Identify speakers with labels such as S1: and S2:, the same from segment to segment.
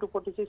S1: 246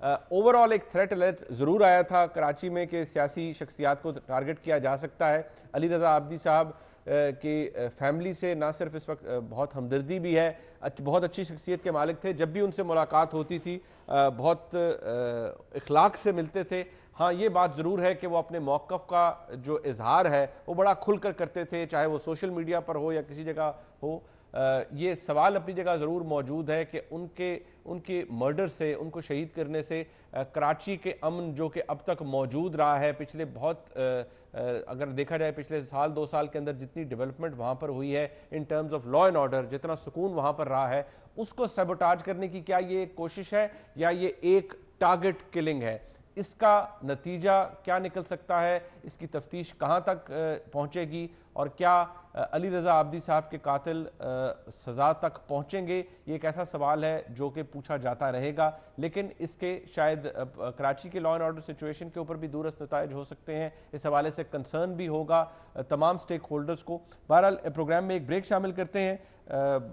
S2: over all ایک threat alert ضرور آیا تھا کراچی میں کہ سیاسی شخصیات کو ٹارگٹ کیا جا سکتا ہے. علی رضا عابدی صاحب کی فیملی سے نہ صرف اس وقت بہت ہمدردی بھی ہے, بہت اچھی شخصیت کے مالک تھے, جب بھی ان سے ملاقات ہوتی تھی بہت اخلاق سے ملتے تھے. ہاں یہ بات ضرور ہے کہ وہ اپنے موقف کا جو اظہار ہے وہ بڑا کھل کر کرتے تھے, چاہے وہ سوشل میڈیا پر ہو یا کسی جگہ ہو. یہ سوال اپنی جگہ ضرور موجود ہے کہ ان کے مرڈر سے, ان کو شہید کرنے سے کراچی کے امن جو کہ اب تک موجود رہا ہے, پچھلے بہت اگر دیکھا جائے پچھلے سال 2 سال کے اندر جتنی ڈیولپمنٹ وہاں پر ہوئی ہے in terms of law and order, جتنا سکون وہاں پر رہا ہے, اس کو سیبوٹاج کرنے کی کیا یہ ایک کوشش ہے یا یہ ایک ٹارگٹ کلنگ ہے؟ اس کا نتیجہ کیا نکل سکتا ہے, اس کی تفتیش کہاں تک پہنچے گی, اور کیا علی رضا عابدی صاحب کے قاتل سزا تک پہنچیں گے؟ یہ ایک ایسا سوال ہے جو کہ پوچھا جاتا رہے گا, لیکن اس کے شاید کراچی کے لا اینڈ آرڈر سچویشن کے اوپر بھی دورست نتائج ہو سکتے ہیں. اس حوالے سے کنسرن بھی ہوگا تمام سٹیک ہولڈرز کو. بہرحال پروگرام میں ایک بریک شامل کرتے ہیں.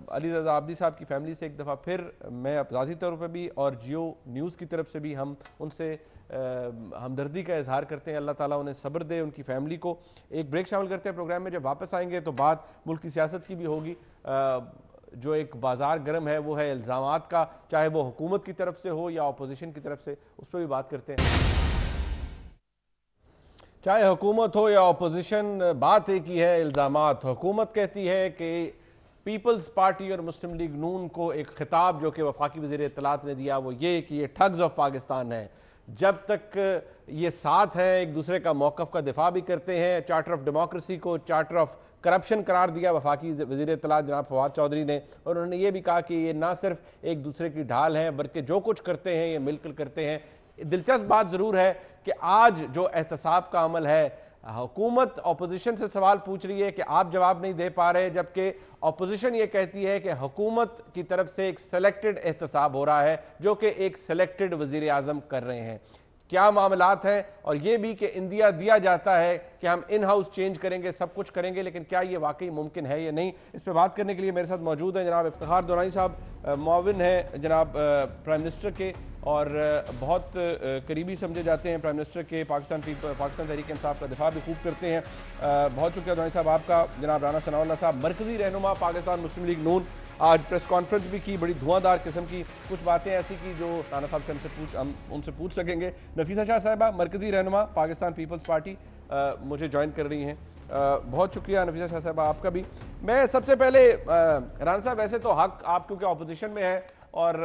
S2: علی رضا عابدی صاحب کی فیملی سے ایک دفعہ پھر میں ذاتی طور پہ بھی اور جیو نیوز کی طرف سے بھی ہم ان سے ہمدردی کا اظہار کرتے ہیں. اللہ تعالیٰ انہیں صبر دے, ان کی فیملی کو. ایک بریک شامل کرتے ہیں پروگرام میں. جب واپس آئیں گے تو بات ملک کی سیاست کی بھی ہوگی. جو ایک بازار گرم ہے وہ ہے الزامات کا, چاہے وہ حکومت کی طرف سے ہو یا اپوزیشن کی طرف سے, اس پہ بھی بات کرتے ہیں. چاہے حکومت ہو یا اپوزیشن, بات ایک ہی ہے, الزامات. حکومت کہتی ہے کہ پیپلز پارٹی اور مسلم لیگ نون کو ایک خطاب جو کہ وفاقی وزیر اطلاعات نے دیا وہ یہ کہ یہ ٹھگز آف پاکستان ہے. جب تک یہ ساتھ ہیں, ایک دوسرے کا موقف کا دفاع بھی کرتے ہیں. چارٹر آف ڈیموکریسی کو چارٹر آف کرپشن قرار دیا وفاقی وزیر اطلاعات جناب فواد چودھری نے, اور انہوں نے یہ بھی کہا کہ یہ نہ صرف ایک دوسرے کی ڈھال ہیں بلکہ جو کچھ کرتے ہیں یہ مل کر کرتے ہیں. دلچسپ بات ضرور ہے کہ آج جو احتساب کا عمل ہے, حکومت اپوزیشن سے سوال پوچھ رہی ہے کہ آپ جواب نہیں دے پا رہے, جبکہ اپوزیشن یہ کہتی ہے کہ حکومت کی طرف سے ایک سلیکٹڈ احتساب ہو رہا ہے جو کہ ایک سلیکٹڈ وزیر اعظم کر رہے ہیں. کیا معاملات ہیں؟ اور یہ بھی کہ اندیا دیا جاتا ہے کہ ہم ان ہاؤس چینج کریں گے, سب کچھ کریں گے, لیکن کیا یہ واقعی ممکن ہے یا نہیں؟ اس پہ بات کرنے کے لیے میرے ساتھ موجود ہیں جناب افتخار دورانی صاحب, معاون ہیں جناب پرائم منسٹر کے اور بہت قریبی سمجھے جاتے ہیں پرائم منسٹر کے, پاکستان تحریک انصاف کا دفاع بھی خوب کرتے ہیں. بہت شکریہ دورانی صاحب آپ کا. جناب رانا ثناء اللہ صاحب, مرکزی رہنما پاکستان مسلم لیگ نون, آج پریس کانفرنس بھی کی, بڑی دھواں دار قسم کی, کچھ باتیں ایسی کی جو رانا صاحب سے ہم ان سے پوچھ سکیں گے. نفیسہ شاہ صاحبہ, مرکزی رہنما پاکستان پیپلز پارٹی, مجھے جوائن کر رہی ہیں. بہت شکریہ نفیسہ شاہ صاحبہ آپ کا بھی. میں سب سے پہلے رانا صاحب, ویسے تو حق آپ کیونکہ اپوزیشن میں ہے اور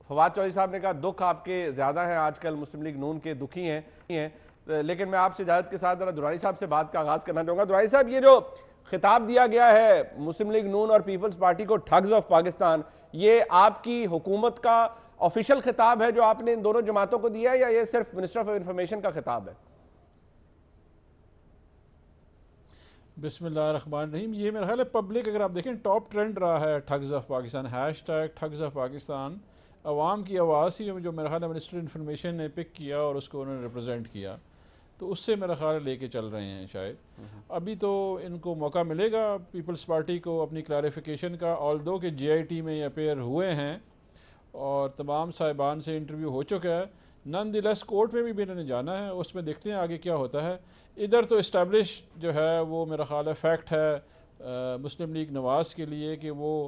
S2: فواد چودھری صاحب نے کہا دکھ آپ کے زیادہ ہیں آج کل, مسلم لیگ نون کے دکھی ہیں, لیکن میں آپ سے اجازت کے ساتھ دورانی صاحب سے بات کا آغاز کرنا چاہوں گا. دورانی صاحب, یہ جو خطاب دیا گیا ہے مسلم لیگ نون اور پیپلز پارٹی کو ٹھگز آف پاکستان, یہ آپ کی حکومت کا آفیشیل خطاب ہے جو آپ نے ان دونوں جماعتوں کو دیا ہے یا یہ صرف منسٹر آف انفارمیشن کا خطاب ہے؟
S3: بسم اللہ الرحمن الرحیم. یہ میرا خیال ہے پبلک, اگر آپ دیکھیں ٹاپ ٹرینڈ رہا ہے thugs of Pakistan, hashtag thugs of Pakistan. عوام کی آواز ہی جو میرا خیال ہے منسٹر انفارمیشن نے پک کیا اور اس کو انہوں نے ریپرزینٹ کیا, تو اس سے میرا خیال لے کے چل رہے ہیں شاید. ابھی تو ان کو موقع ملے گا پیپلز پارٹی کو اپنی کلیریفیکیشن کا, آلدو کہ جے آئی ٹی میں یہ اپیئر ہوئے ہیں اور تمام صاحبان سے انٹرویو ہو چکا ہے. نن دی لیس کورٹ میں بھی انہوں نے جانا ہے, اس میں دیکھتے ہیں آگے کیا ہوتا ہے. ادھر تو اسٹیبلش جو ہے وہ میرا خیال ہے فیکٹ ہے مسلم لیگ نواز کے لیے کہ وہ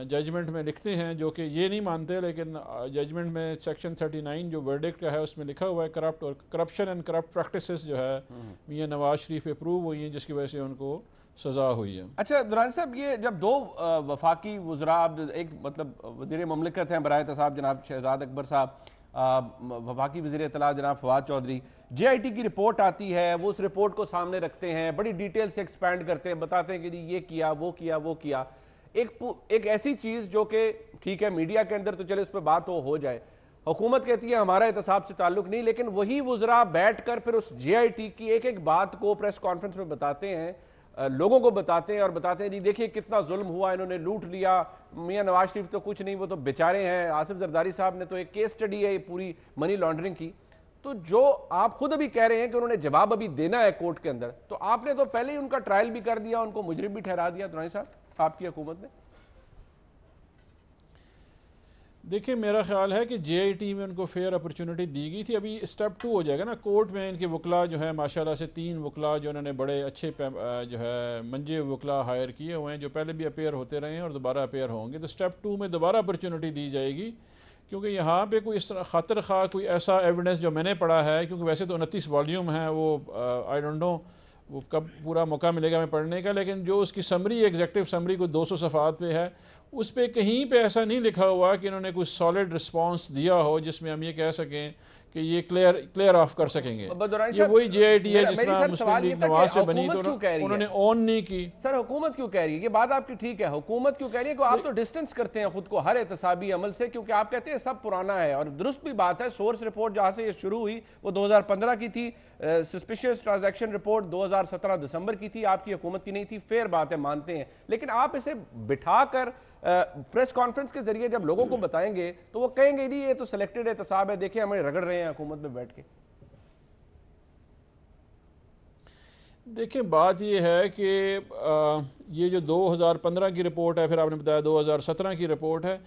S3: ججمنٹ میں لکھتے ہیں, جو کہ یہ نہیں مانتے, لیکن ججمنٹ میں سیکشن 39 جو ورڈکٹ کا ہے اس میں لکھا ہوا ہے کرپٹ اور کرپشن اینڈ کرپٹ پریکٹسز جو ہے میاں نواز شریف اپروو ہوئی ہیں, جس کی وجہ سے ان کو سزا ہوئی ہے.
S2: اچھا دورانی صاحب, یہ جب دو وفاقی وزراء, ایک مطلب وزیر مملکت ہیں برائے احتساب جناب شہزاد اکبر صاحب, وفاقی وزیر اطلاع جناب فواد چودھری, جے آئی ٹی کی رپورٹ آتی ہے, وہ اس رپورٹ کو سامنے رکھتے ہیں, بڑی ڈیٹیل سے ایکسپینڈ کرتے ہیں, بتاتے ہیں کہ جی یہ کیا وہ کیا وہ کیا. ایک ایسی چیز جو کہ ٹھیک ہے میڈیا کے اندر تو چلے اس پہ بات ہو جائے, حکومت کہتی ہے ہمارا احتساب سے تعلق نہیں, لیکن وہی وزراء بیٹھ کر پھر اس جے آئی ٹی کی ایک ایک بات کو پریس کانفرنس میں بتاتے ہیں, لوگوں کو بتاتے ہیں اور بتاتے ہیں جی دیکھیے کتنا ظلم ہوا, انہوں نے لوٹ لیا, میاں نواز شریف تو کچھ نہیں, وہ تو بیچارے ہیں. آصف زرداری صاحب نے تو ایک کیس سٹڈی ہے پوری منی لانڈرنگ کی. تو جو آپ خود ابھی کہہ رہے ہیں کہ انہوں نے جواب ابھی دینا ہے کورٹ کے اندر, تو آپ نے تو پہلے ہی ان کا ٹرائل بھی کر دیا, ان کو مجرم بھی ٹھہرا دیا دورانی صاحب آپ کی حکومت نے.
S3: دیکھیں میرا خیال ہے کہ جے آئی ٹی میں ان کو فیئر اپرچونٹی دی گئی تھی. ابھی اسٹیپ 2 ہو جائے گا نا. کورٹ میں ان کے وکلاء جو ہے ماشاءاللہ سے 3 وکلاء جو انہوں نے بڑے اچھے جو ہے منجے وکلاء ہائر کیے ہوئے ہیں جو پہلے بھی اپیئر ہوتے رہے ہیں اور دوبارہ اپیئر ہوں گے. تو اسٹیپ 2 میں دوبارہ اپرچونٹی دی جائے گی کیونکہ یہاں پہ کوئی اس طرح خاطر خواہ کوئی ایسا ایویڈنس جو میں نے پڑھا ہے, کیونکہ ویسے تو 29 والیوم ہے وہ آئی ڈونٹ نو وہ کب پورا موقع ملے گا ہمیں پڑھنے کا, لیکن جو اس کی سمری ایگزیکٹو سمری کو 200 صفحات پہ ہے اس پہ کہیں پہ ایسا نہیں لکھا ہوا کہ انہوں نے کوئی سالڈ رسپانس دیا ہو جس میں ہم یہ کہہ سکیں کہ یہ کلیئر آف کر سکیں گے. یہ وہی جے آئی ٹی ہے جس طرح مسلم لیگ نواز سے بنی تو انہوں نے اون نہیں کی.
S2: سر حکومت کیوں کہہ رہی ہے؟ یہ بات آپ کی ٹھیک ہے, حکومت کیوں کہہ رہی ہے کہ آپ تو ڈسٹنس کرتے ہیں خود کو ہر احتسابی عمل سے, کیونکہ آپ کہتے ہیں سب پرانا ہے, اور درست بھی بات ہے. سورس رپورٹ جہاں سے یہ شروع ہوئی وہ 2015 کی تھی, سسپیشیس ٹرانزیکشن رپورٹ 2017 دسمبر کی تھی, آپ کی حکومت کی نہیں تھی. فیئر بات ہے, مانتے ہیں, لیکن آپ اسے بٹھا کر پریس کانفرنس کے ذریعے جب لوگوں کو بتائیں گے تو وہ کہیں گے یہ تو سلیکٹڈ احتساب ہے, دیکھیں ہمیں رگڑ رہے ہیں حکومت میں بیٹھ کے.
S3: دیکھیں بات یہ ہے کہ یہ جو 2015 کی رپورٹ ہے, پھر آپ نے بتایا 2017 کی رپورٹ ہے,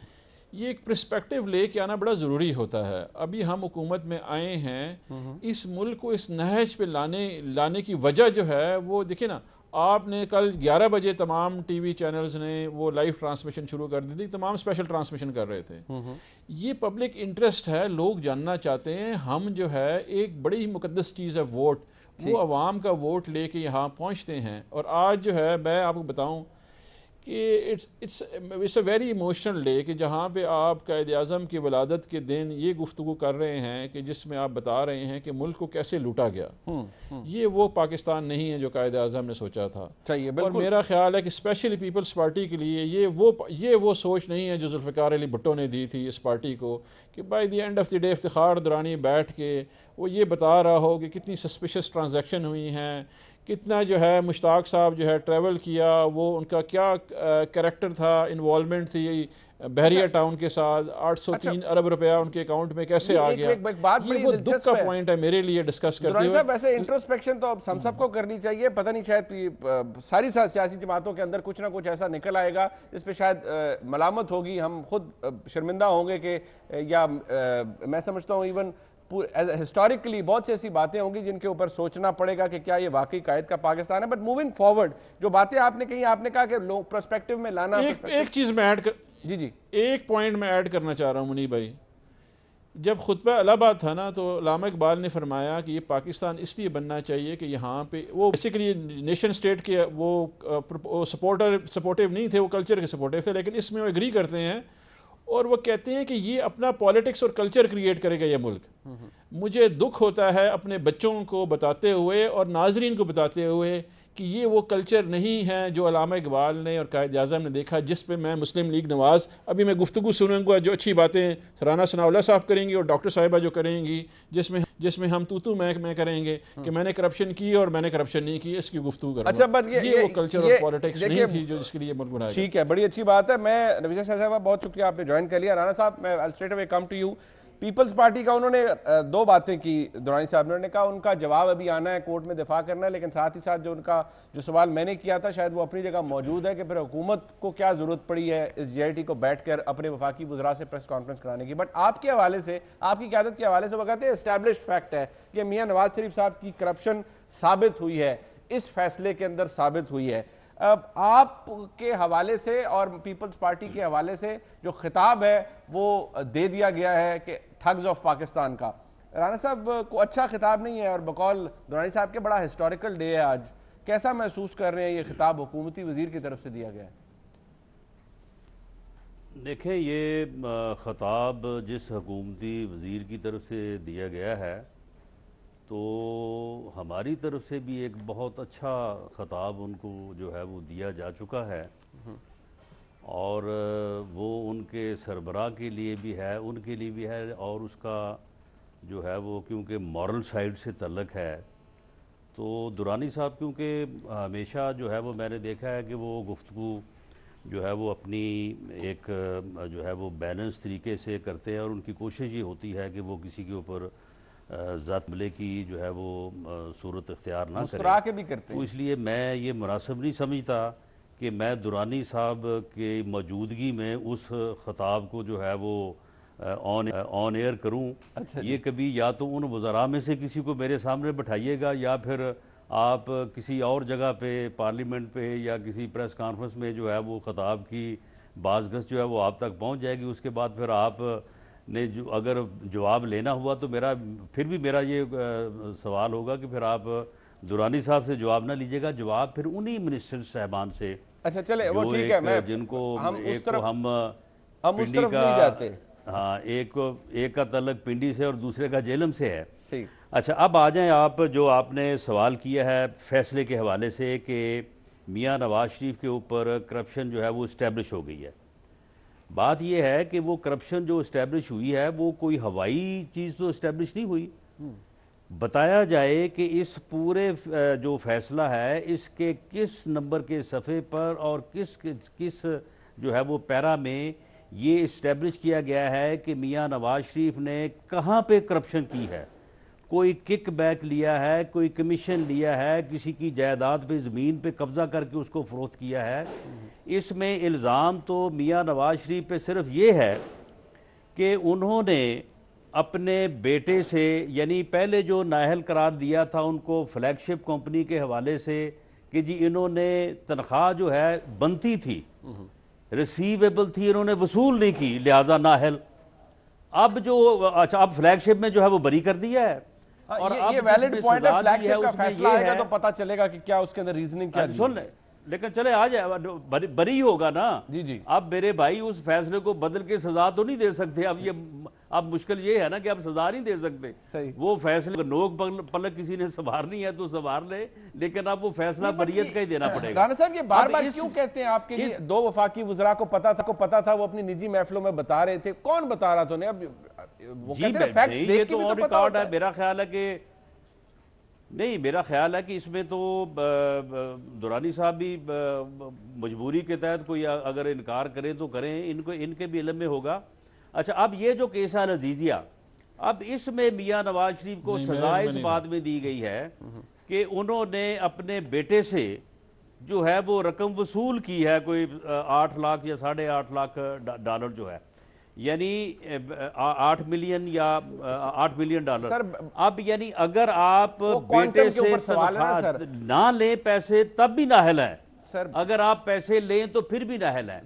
S3: یہ ایک پرسپیکٹیو لے کے آنا بڑا ضروری ہوتا ہے. ابھی ہم حکومت میں آئے ہیں, اس ملک کو اس نہج پہ لانے کی وجہ جو ہے وہ دیکھیں نا, آپ نے کل 11 بجے تمام ٹی وی چینلز نے وہ لائیو ٹرانسمیشن شروع کر دی تھی, تمام اسپیشل ٹرانسمیشن کر رہے تھے. یہ پبلک انٹرسٹ ہے, لوگ جاننا چاہتے ہیں. ہم جو ہے ایک بڑی مقدس چیز ہے ووٹ, وہ عوام کا ووٹ لے کے یہاں پہنچتے ہیں. اور آج جو ہے میں آپ کو بتاؤں کہ it's a very emotional day کہ جہاں پہ آپ قائد اعظم کی ولادت کے دن یہ گفتگو کر رہے ہیں کہ جس میں آپ بتا رہے ہیں کہ ملک کو کیسے لوٹا گیا. یہ وہ پاکستان نہیں ہے جو قائد اعظم نے سوچا تھا. اور میرا خیال ہے کہ اسپیشلی پیپلز پارٹی کے لیے یہ وہ سوچ نہیں ہے جو ذوالفقار علی بھٹو نے دی تھی اس پارٹی کو, کہ by the end of the day Iftikhar Durrani بیٹھ کے وہ یہ بتا رہا ہو کہ کتنی سسپیشس ٹرانزیکشن ہوئی ہیں, کتنا جو ہے مشتاق صاحب جو ہے ٹریول کیا, وہ ان کا کیا کریکٹر تھا, انوالومنٹ تھی بحریہ ٹاؤن کے ساتھ, 803 ارب روپیہ ان کے اکاؤنٹ میں کیسے آ گیا. یہ وہ دکھ کا پوائنٹ ہے میرے لیے ڈسکس کرتے ہوئے.
S2: ویسے انٹروسپیکشن تو ہم سب کو کرنی چاہیے, پتہ نہیں شاید ساری سیاسی جماعتوں کے اندر کچھ نہ کچھ ایسا نکل آئے گا اس پہ شاید ملامت ہوگی, ہم خود شرمندہ ہوں گے کہ, یا میں سمجھتا ہوں ایون ہسٹوریکلی بہت سی ایسی باتیں ہوں گی جن کے اوپر سوچنا پڑے گا کہ کیا یہ واقعی قائد کا پاکستان ہے. بٹ موونگ فارورڈ جو باتیں آپ نے کہی, آپ نے کہا کہ لوگ پرسپیکٹیو میں لانا.
S3: ایک چیز میں ایڈ
S2: جی
S3: ایک پوائنٹ میں ایڈ کرنا چاہ رہا ہوں منیب بھائی. جب خطبہ الہ آباد تھا نا تو علامہ اقبال نے فرمایا کہ یہ پاکستان اس لیے بننا چاہیے کہ یہاں پہ وہ بیسیکلی نیشن سٹیٹ کے وہ سپورٹیو نہیں تھے, وہ کلچر کے سپورٹیو تھے, لیکن اس میں وہ اگری کرتے ہیں اور وہ کہتے ہیں کہ یہ اپنا پالیٹکس اور کلچر کریٹ کرے گا یہ ملک. مجھے دکھ ہوتا ہے اپنے بچوں کو بتاتے ہوئے اور ناظرین کو بتاتے ہوئے کہ یہ وہ کلچر نہیں ہے جو علامہ اقبال نے اور قائد اعظم نے دیکھا, جس پہ میں مسلم لیگ نواز ابھی میں گفتگو سنوں گا جو اچھی باتیں رانا ثناء اللہ صاحب کریں گی اور ڈاکٹر صاحبہ جو کریں گی, جس میں ہم تو میں کریں گے کہ میں نے کرپشن کی اور میں نے کرپشن نہیں کی, اس کی گفتگو کروں گا. یہ وہ کلچر اور پالیٹکس نہیں تھی جو جس کے لیے ملک بنایا.
S2: ٹھیک ہے, بڑی اچھی بات ہے. میں نفیسہ شاہ صاحبہ بہت شکریہ, آپ نے جوائن کر لیا. رانا صاحب میں straight away come to you. Peoples Party کا انہوں نے 2 باتیں کی درانی صاحب نے کہا ان کا جواب ابھی آنا ہے, کورٹ میں دفاع کرنا ہے, لیکن ساتھ ہی ساتھ جو ان کا جو سوال میں نے کیا تھا شاید وہ اپنی جگہ موجود ہے کہ پھر حکومت کو کیا ضرورت پڑی ہے اس جے آئی ٹی کو بیٹھ کر اپنے وفاقی وزراء سے پریس کانفرنس کرانے کی. بٹ آپ کے حوالے سے, آپ کی قیادت کے حوالے سے وہ کہتے ہیں اسٹیبلشڈ فیکٹ ہے کہ میاں نواز شریف صاحب کی کرپشن ثابت ہوئی ہے, اس فیصلے کے اندر ثابت ہوئی ہے. اب آپ کے حوالے سے اور پیپلز پارٹی کے حوالے سے جو خطاب ہے وہ دے دیا گیا ہے کہ ٹھگز آف پاکستان کا, رانا صاحب کو اچھا خطاب نہیں ہے اور بقول درانی صاحب کے بڑا ہسٹوریکل ڈے ہے آج. کیسا محسوس کر رہے ہیں یہ خطاب حکومتی وزیر کی طرف سے دیا گیا ہے؟
S4: دیکھیں یہ خطاب جس حکومتی وزیر کی طرف سے دیا گیا ہے تو ہماری طرف سے بھی ایک بہت اچھا خطاب ان کو جو ہے وہ دیا جا چکا ہے, اور وہ ان کے سربراہ کے لیے بھی ہے, ان کے لیے بھی ہے, اور اس کا جو ہے وہ کیونکہ مورل سائیڈ سے تعلق ہے. تو درانی صاحب کیونکہ ہمیشہ جو ہے وہ میں نے دیکھا ہے کہ وہ گفتگو جو ہے وہ اپنی ایک جو ہے وہ بیلنس طریقے سے کرتے ہیں, اور ان کی کوشش یہ ہوتی ہے کہ وہ کسی کے اوپر ذات ملے کی جو ہے وہ صورت اختیار نہ
S2: مسکرا کے بھی کرتے ہیں.
S4: تو اس لیے میں یہ مناسب نہیں سمجھتا کہ میں درانی صاحب کی موجودگی میں اس خطاب کو جو ہے وہ آن ایئر کروں، یہ کبھی یا تو ان وزراء میں سے کسی کو میرے سامنے بٹھائیے گا، یا پھر آپ کسی اور جگہ پہ پارلیمنٹ پہ یا کسی پریس کانفرنس میں جو ہے وہ خطاب کی بعض گز جو ہے وہ آپ تک پہنچ جائے گی. اس کے بعد پھر آپ نے جو اگر جواب لینا ہوا تو پھر بھی میرا یہ سوال ہوگا کہ پھر آپ درانی صاحب سے جواب نہ لیجیے گا، جواب پھر انہی منسٹر صاحبان سے.
S2: اچھا چلے وہ ٹھیک ہے، میں
S4: جن کو ایک کو ہم
S2: اس
S4: پنڈی
S2: طرف
S4: کا،
S2: نہیں جاتے.
S4: ہاں ایک کا تعلق پنڈی سے اور دوسرے کا جہلم سے ہے.
S2: ٹھیک.
S4: اچھا اب آ جائیں آپ جو آپ نے سوال کیا ہے فیصلے کے حوالے سے کہ میاں نواز شریف کے اوپر کرپشن جو ہے وہ اسٹیبلش ہو گئی ہے. بات یہ ہے کہ وہ کرپشن جو اسٹیبلش ہوئی ہے وہ کوئی ہوائی چیز تو اسٹیبلش نہیں ہوئی. بتایا جائے کہ اس پورے جو فیصلہ ہے اس کے کس نمبر کے صفحے پر اور کس جو ہے وہ پیرا میں یہ اسٹیبلش کیا گیا ہے کہ میاں نواز شریف نے کہاں پہ کرپشن کی ہے. کوئی کک بیک لیا ہے، کوئی کمیشن لیا ہے، کسی کی جائیداد پہ زمین پہ قبضہ کر کے اس کو فروخت کیا ہے. اس میں الزام تو میاں نواز شریف پہ صرف یہ ہے کہ انہوں نے اپنے بیٹے سے، یعنی پہلے جو نااہل قرار دیا تھا ان کو فلیگ شپ کمپنی کے حوالے سے کہ جی انہوں نے تنخواہ جو ہے بنتی تھی، ریسیویبل تھی، انہوں نے وصول نہیں کی، لہذا نااہل. اب فلیگ شپ میں جو ہے وہ بری کر دیا ہے.
S2: اور یہ ویلڈ پوائنٹ ہے، فلیگ شپ کا فیصلہ آئے گا تو پتہ چلے گا کہ کیا اس کے اندر ریزننگ کیا دی.
S4: سن لیں لیکن چلے آ جائے بری ہوگا نا.
S2: جی
S4: اب میرے بھائی اس فیصلے کو بدل کے سزا تو نہیں دے سکتے. اب مشکل یہ ہے نا کہ اب سزا نہیں دے سکتے.
S2: صحیح.
S4: وہ فیصلے نوک پلک کسی نے سنوارنی ہے تو سنوار لے، لیکن اب وہ فیصلہ بریت کا ہی دینا پڑے گا.
S2: رانا صاحب یہ بار بار کیوں کہتے ہیں آپ کے دو وفاقی وزراء کو پتا تھا وہ اپنی نجی محفلوں میں بتا رہے تھے؟ کون بتا رہا تھا انہیں؟ اب وہ کہتے ہیں فیکٹس
S4: یہ
S2: دیکھ کے
S4: تو
S2: بھی
S4: اور
S2: تو پتا
S4: ریکارڈ
S2: ہوتا
S4: ہے.
S2: ہے.
S4: میرا خیال ہے کہ نہیں، میرا خیال ہے کہ اس میں تو دورانی صاحب بھی مجبوری کے تحت کوئی اگر انکار کریں تو کریں، ان کے بھی علم میں ہوگا. اچھا اب یہ جو کیس ہے عزیزیہ، اب اس میں میاں نواز شریف کو سزا اس بات میں دی گئی ہے کہ انہوں نے اپنے بیٹے سے جو ہے وہ رقم وصول کی ہے، کوئی 8 لاکھ یا 8.5 لاکھ ڈالر جو ہے، یعنی 8 ملین یا 8 ملین ڈالر. اب یعنی اگر آپ بیٹے سے تنخواہ نہ لیں پیسے تب بھی نااہل ہیں، اگر آپ پیسے لیں تو پھر بھی نااہل ہیں.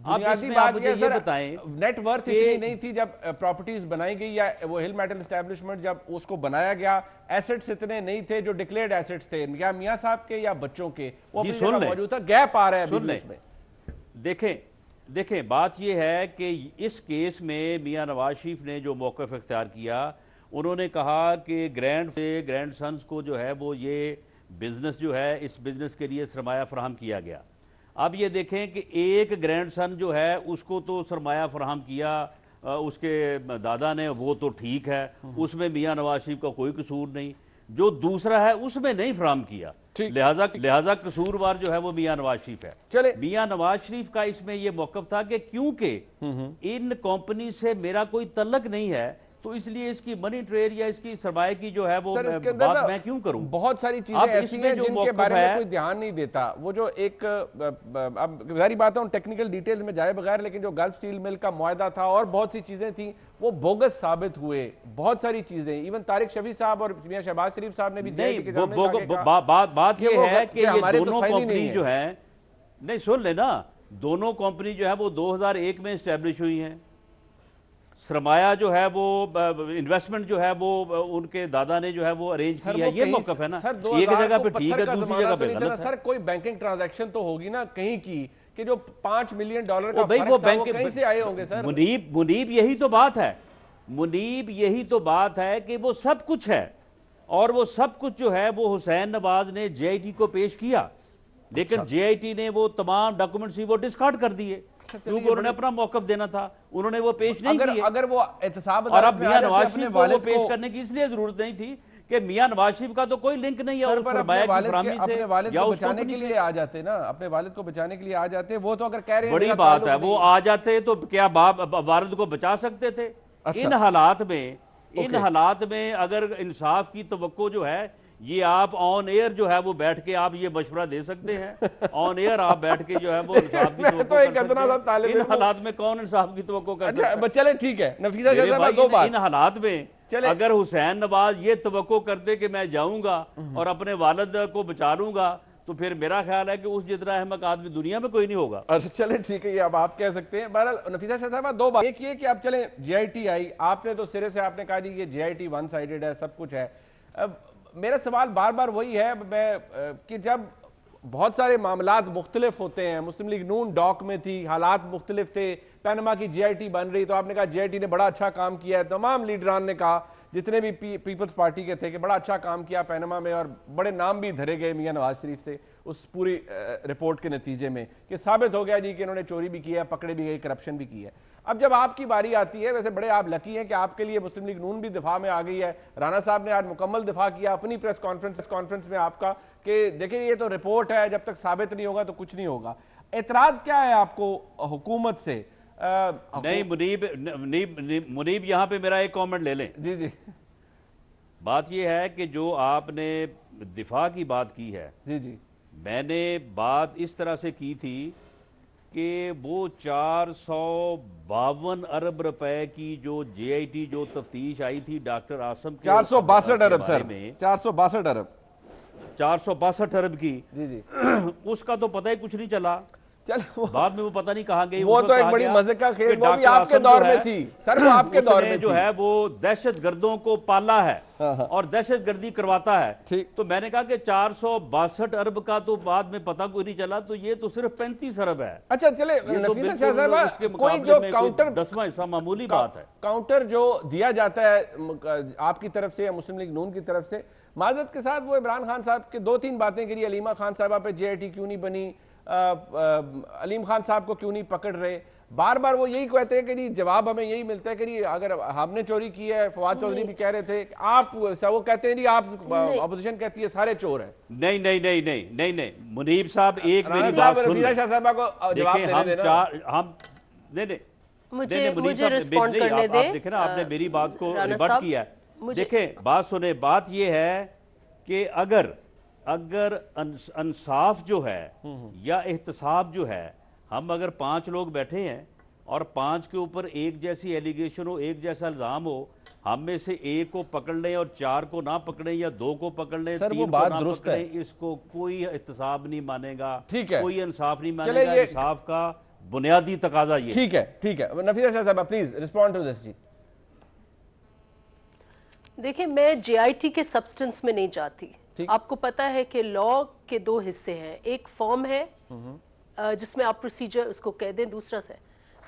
S4: اب اس میں آپ مجھے یہ بتائیں
S2: نیٹ ورتھ اتنی نہیں تھی جب پراپرٹیز بنائی گئی، یا وہ ہل میٹل اسٹیبلشمنٹ جب اس کو بنایا گیا، ایسٹس اتنے نہیں تھے جو ڈکلیئرڈ ایسٹس تھے، یا میاں صاحب کے یا بچوں کے، وہ اپنی جگہ موجود تھا. گیپ آ رہا ہے بزنس میں.
S4: دیکھیں بات یہ ہے کہ اس کیس میں میاں نواز شریف نے جو موقف اختیار کیا، انہوں نے کہا کہ گرینڈ سنز کو جو ہے وہ یہ بزنس جو ہے اس بزنس کے لیے سرمایہ فراہم کیا گیا. اب یہ دیکھیں کہ ایک گرینڈ سن جو ہے اس کو تو سرمایہ فراہم کیا اس کے دادا نے، وہ تو ٹھیک ہے، اس میں میاں نواز شریف کا کوئی قصور نہیں. جو دوسرا ہے اس میں نہیں فراہم کیا، لہذا قصوروار جو ہے وہ میاں نواز شریف ہے. میاں نواز شریف کا اس میں یہ موقف تھا کہ کیونکہ ان کمپنی سے میرا کوئی تعلق نہیں ہے تو اس لیے اس کی منی ٹریل یا اس کی سرمایہ کی جو ہے وہ بات میں کیوں کروں.
S2: بہت ساری چیزیں ایسی ہیں جن کے بارے میں کوئی دھیان نہیں دیتا. وہ جو ایک اب ظاہری بات ہے ان ٹیکنیکل ڈیٹیل میں جائے بغیر، لیکن جو گلف سٹیل مل کا معاہدہ تھا اور بہت سی چیزیں تھیں وہ بوگس ثابت ہوئے. بہت ساری چیزیں ایون طارق شفیع صاحب اور میاں شہباز شریف صاحب نے بھی
S4: بات یہ ہے کہ یہ دونوں کمپنی جو ہے، نہیں سن لینا، دونوں کمپنی جو ہے وہ 2001 میں اسٹیبلش ہوئی ہیں. سرمایہ جو ہے وہ انویسٹمنٹ جو ہے وہ ان کے دادا نے جو ہے وہ ارینج کیا ہے. یہ موقف ہے نا، ایک جگہ پہ ٹھیک ہے دوسری جگہ پہ غلط ہے.
S2: سر کوئی بینکنگ ٹرانزیکشن تو ہوگی نا کہیں کی کہ جو 5 ملین ڈالر کا فرق تھا وہ کہیں سے آئے ہوں گے. سر
S4: منیب یہی تو بات ہے، منیب یہی تو بات ہے کہ وہ سب کچھ ہے، اور وہ سب کچھ جو ہے وہ حسین نواز نے جے آئی ٹی کو پیش کیا، لیکن جے آئی ٹی نے وہ تمام ڈاکومنٹس وہ ڈسکارڈ کر دیے کیونکہ انہوں نے اپنا موقف دینا تھا، انہوں نے وہ پیش نہیں کیے.
S2: اگر وہ احتساب
S4: اور اب میاں نواز شریف کو وہ پیش کرنے کی اس لیے ضرورت نہیں تھی کہ میاں نواز شریف کا تو کوئی لنک نہیں ہے اور سرمایہ کی فراہمی سے
S2: اپنے والد کو بچانے کے لیے آ جاتے نا، اپنے والد کو بچانے کے لیے آ جاتے. وہ تو اگر کہہ رہے ہیں
S4: بڑی بات ہے، وہ آ جاتے تو کیا والد کو بچا سکتے تھے؟ ان حالات میں اگر انصاف کی توقع جو ہے یہ آپ آن ایئر جو ہے وہ بیٹھ کے آپ یہ مشورہ دے سکتے ہیں؟ آن ایئر آپ بیٹھ کے جو ہے وہ انصاف کی توقع کر سکتے ہیں؟ ان حالات میں کون انصاف کی توقع کر سکتا ہے؟
S2: چلے ٹھیک ہے نفیسہ شاہ صاحبہ دو بات.
S4: ان حالات میں اگر حسین نواز یہ توقع کرتے کہ میں جاؤں گا اور اپنے والد کو بچا لوں گا تو پھر میرا خیال ہے کہ اس جتنا احمق آدمی دنیا میں کوئی نہیں ہوگا.
S2: اچھا چلیں ٹھیک ہے یہ اب آپ کہہ سکتے ہیں. بہرحال نفیسہ شاہ صاحبہ دو بات. ایک یہ کہ آپ چلیں جے آئی ٹی آئی, آپ نے تو سرے سے آپ نے کہا جی یہ جے آئی ٹی ون سائیڈڈ ہے, سب کچھ ہے. میرا سوال بار بار وہی ہے کہ جب بہت سارے معاملات مختلف ہوتے ہیں, مسلم لیگ نون ڈاک میں تھی, حالات مختلف تھے, پینما کی جے آئی ٹی بن رہی, تو آپ نے کہا جے آئی ٹی نے بڑا اچھا کام کیا ہے. تمام لیڈران نے کہا جتنے بھی پیپلز پارٹی کے تھے کہ بڑا اچھا کام کیا پینما میں, اور بڑے نام بھی دھرے گئے میاں نواز شریف سے اس پوری رپورٹ کے نتیجے میں کہ ثابت ہو گیا جی کہ انہوں نے چوری بھی کی ہے, پکڑے بھی گئی, کرپشن بھی کی ہے. اب جب آپ کی باری آتی ہے, ویسے بڑے آپ لکی ہیں کہ آپ کے لیے مسلم لیگ نون بھی دفاع میں آ گئی ہے. رانا صاحب نے آج مکمل دفاع کیا اپنی پریس کانفرنس میں آپ کا کہ دیکھیں یہ تو رپورٹ ہے, جب تک ثابت نہیں ہوگا تو کچھ نہیں ہوگا. اعتراض کیا ہے آپ کو حکومت سے؟
S4: نہیں منیب یہاں پہ میرا ایک کامنٹ لے لیں.
S2: جی جی.
S4: بات یہ ہے کہ جو آپ نے دفاع کی بات کی ہے,
S2: جی جی,
S4: میں نے بات اس طرح سے کی تھی کہ وہ 452 ارب روپے کی جو جے آئی ٹی جو تفتیش آئی تھی ڈاکٹر عاصم کے
S2: 462 ارب سر, 462 ارب
S4: 462 ارب کی,
S2: جی جی,
S4: اس کا تو پتہ ہی کچھ نہیں چلا. بعد میں وہ پتہ نہیں کہاں گئی.
S2: وہ تو ایک بڑی مزے کا کھیل, وہ بھی آپ کے دور میں تھی سر, وہ آپ کے دور میں
S4: جو ہے وہ دہشت گردوں کو پالا ہے اور دہشت گردی کرواتا ہے. تو میں نے کہا کہ 462 ارب کا تو بعد میں پتہ کوئی نہیں چلا, تو یہ تو صرف 35 ارب ہے.
S2: اچھا چلے نفیسہ شاہ صاحبہ, کوئی جو کاؤنٹر
S4: 10واں حصہ معمولی بات ہے.
S2: کاؤنٹر جو دیا جاتا ہے آپ کی طرف سے یا مسلم لیگ نون کی طرف سے, معذرت کے ساتھ وہ عمران خان صاحب کے دو تین باتیں کری, علیمہ خان صاحبہ پہ جے آئی ٹی کیوں نہیں بنی, علیم خان صاحب کو کیوں نہیں پکڑ رہے, بار بار وہ یہی کہتے ہیں کہ جی جواب ہمیں یہی ملتا ہے کہ جی اگر ہم نے چوری کی ہے, فواد چودھری بھی کہہ رہے تھے آپ, وہ کہتے ہیں جی آپ, اپوزیشن کہتی ہے سارے چور ہیں.
S4: نہیں منیب صاحب ایک میری
S2: بات
S4: سن
S2: لیں. شاہ صاحبہ کو جواب دینے دینا.
S4: مجھے رسپونڈ کرنے دیں. آپ دیکھیں نا, آپ نے میری بات کو ریبٹ کیا ہے. دیکھیں بات سنیں, بات یہ ہے کہ اگر انصاف جو ہے یا احتساب جو ہے, ہم اگر 5 لوگ بیٹھے ہیں اور 5 کے اوپر ایک جیسی ایلیگیشن ہو, ایک جیسا الزام ہو, ہم میں سے ایک کو پکڑ لیں اور 4 کو نہ پکڑیں یا 2 کو پکڑ لیں, 3 کو نہ پکڑیں, اس کو کوئی احتساب نہیں مانے گا, کوئی انصاف نہیں مانے گا. انصاف کا بنیادی تقاضا یہ.
S2: ٹھیک ہے. نفیسہ شاہ صاحبہ پلیز رسپونڈ ٹو دس. جی
S5: دیکھیں, میں جے آئی ٹی کے سبسٹنس میں نہیں جاتی. آپ کو پتا ہے کہ لا کے 2 حصے ہیں, ایک فارم ہے جس میں آپ پروسیجر اس کو کہہ دیں, دوسرا سے